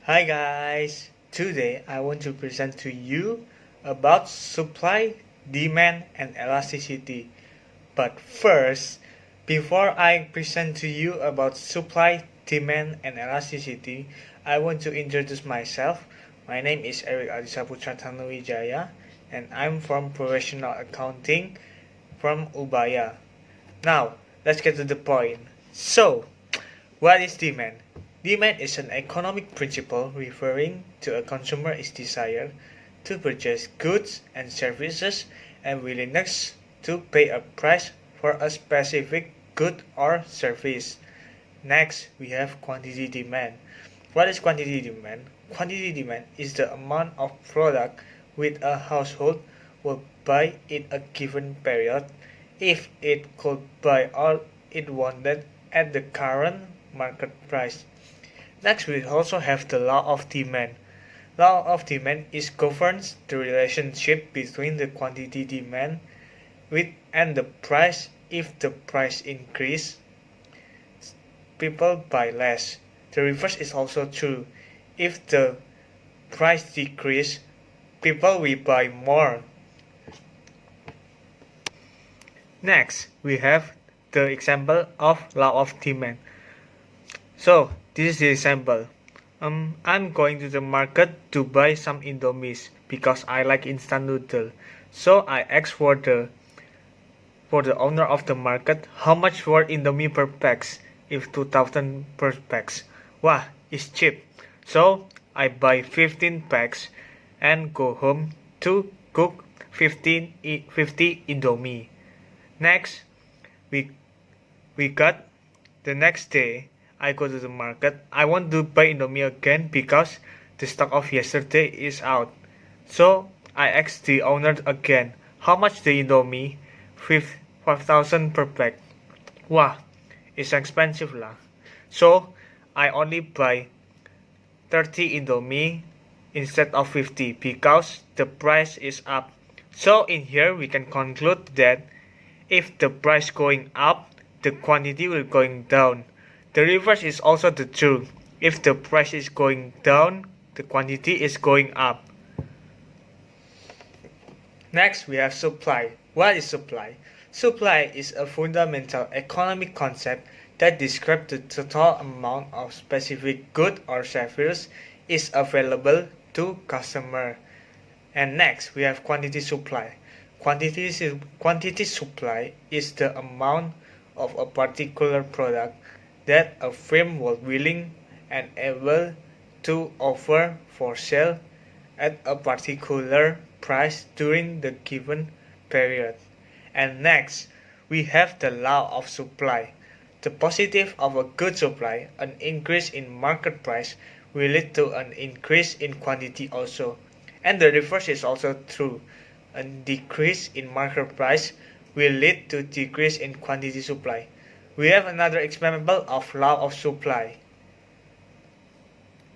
Hi guys! Today I want to present to you about supply, demand and elasticity. But first, before I present to you about supply, demand and elasticity, I want to introduce myself. My name is Adisaputra and I'm from Professional Accounting from Ubaya. Now, let's get to the point. So, what is demand? Demand is an economic principle referring to a consumer's desire to purchase goods and services and willingness to pay a price for a specific good or service. Next, we have quantity demand. What is quantity demand? Quantity demand is the amount of product which a household will buy in a given period if it could buy all it wanted at the current market price. Next, we also have the law of demand. Law of demand is governs the relationship between the quantity demand with and the price. If the price increase, people buy less. The reverse is also true. If the price decrease, people will buy more. Next, we have the example of law of demand. So, this is the example. I'm going to the market to buy some Indomies because I like instant noodle. So I asked for the owner of the market how much for Indomie per packs. If 2,000 per packs. Wow, it's cheap. So I buy 15 packs and go home to cook 50 Indomie. Next, we got the next day. I go to the market. I want to buy Indomie again because the stock of yesterday is out. So I asked the owner again, how much the Indomie? 5,000 per pack. Wow, it's expensive lah. So I only buy 30 Indomie instead of 50 because the price is up. So in here we can conclude that if the price going up, the quantity will going down. The reverse is also the truth. If the price is going down, the quantity is going up. Next, we have supply. What is supply? Supply is a fundamental economic concept that describes the total amount of specific good or service is available to customer. And next, we have quantity supply. Quantity supply is the amount of a particular product that a firm was willing and able to offer for sale at a particular price during the given period. And next, we have the law of supply. The positive of a good supply, an increase in market price, will lead to an increase in quantity also. And the reverse is also true. A decrease in market price will lead to decrease in quantity supply. We have another example of law of supply.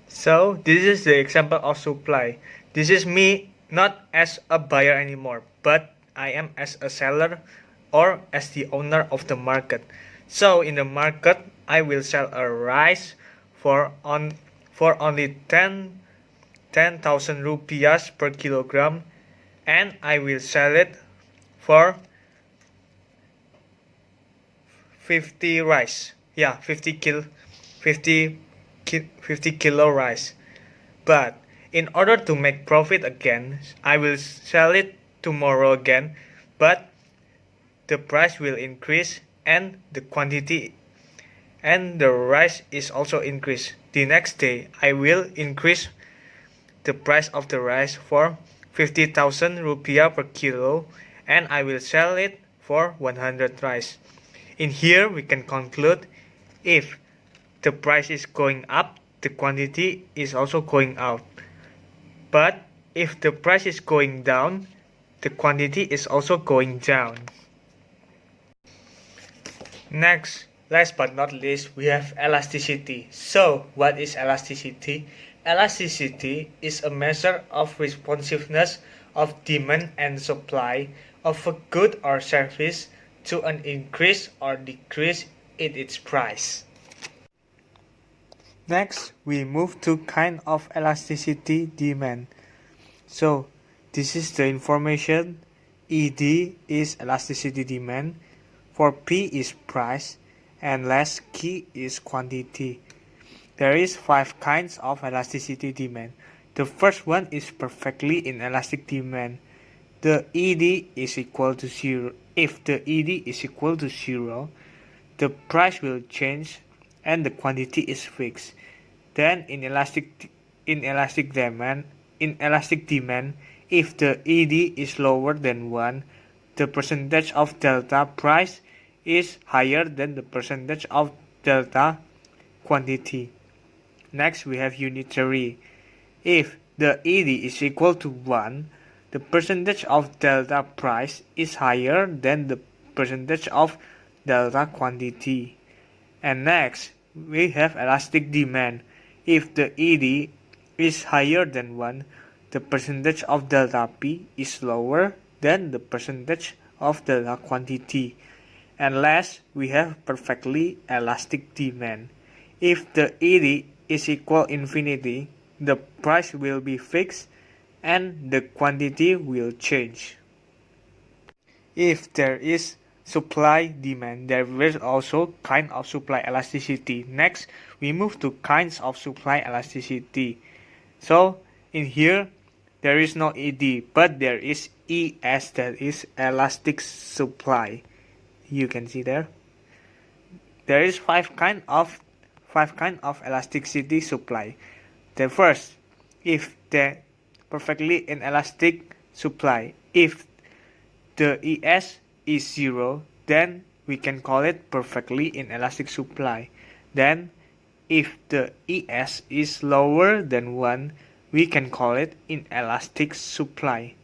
So this is the example of supply. This is me not as a buyer anymore, but I am as a seller or as the owner of the market. So in the market, I will sell a rice for only 10,000 rupiahs per kilogram, and I will sell it for 50 rice. Yeah, 50 kilo rice. But in order to make profit again, I will sell it tomorrow again, but the price will increase and the quantity and the rice is also increased. The next day, I will increase the price of the rice for 50,000 rupiah per kilo, and I will sell it for 100 rice. In here, we can conclude if the price is going up, the quantity is also going out. But if the price is going down, the quantity is also going down. Next, last but not least, we have elasticity. So, what is elasticity? Elasticity is a measure of responsiveness of demand and supply of a good or service to an increase or decrease in its price. Next, we move to kind of elasticity demand. So, this is the information. ED is elasticity demand, for P is price, and last Q is quantity. There is 5 kinds of elasticity demand. The first one is perfectly inelastic demand. The ED is equal to 0. If the ED is equal to 0, the price will change and the quantity is fixed. Then in elastic demand, if the ED is lower than 1, the percentage of delta price is higher than the percentage of delta quantity. Next, we have unitary. If the ED is equal to 1, the percentage of delta price is higher than the percentage of delta quantity. And next, we have elastic demand. If the ED is higher than 1, the percentage of delta P is lower than the percentage of delta quantity. And last, we have perfectly elastic demand. If the ED is equal infinity, the price will be fixed and the quantity will change. If there is supply demand, there is also kind of supply elasticity. Next, we move to kinds of supply elasticity. So in here there is no ED, but there is ES, that is elastic supply. You can see there. There is five kind of elasticity supply. The first, if the perfectly inelastic supply, if the ES is 0, then we can call it perfectly inelastic supply. Then if the ES is lower than 1, we can call it inelastic supply.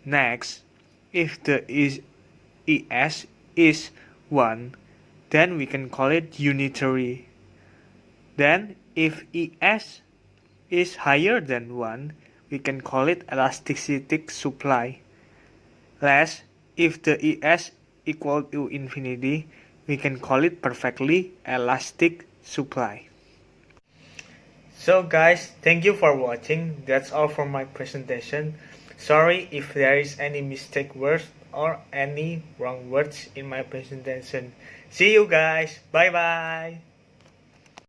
Next, if the ES is 1, then we can call it unitary. Then if ES is higher than 1, we can call it elastic supply. Last, if the ES equal to infinity, we can call it perfectly elastic supply. So guys, thank you for watching. That's all for my presentation. Sorry if there is any mistake words or any wrong words in my presentation. See you guys. Bye bye.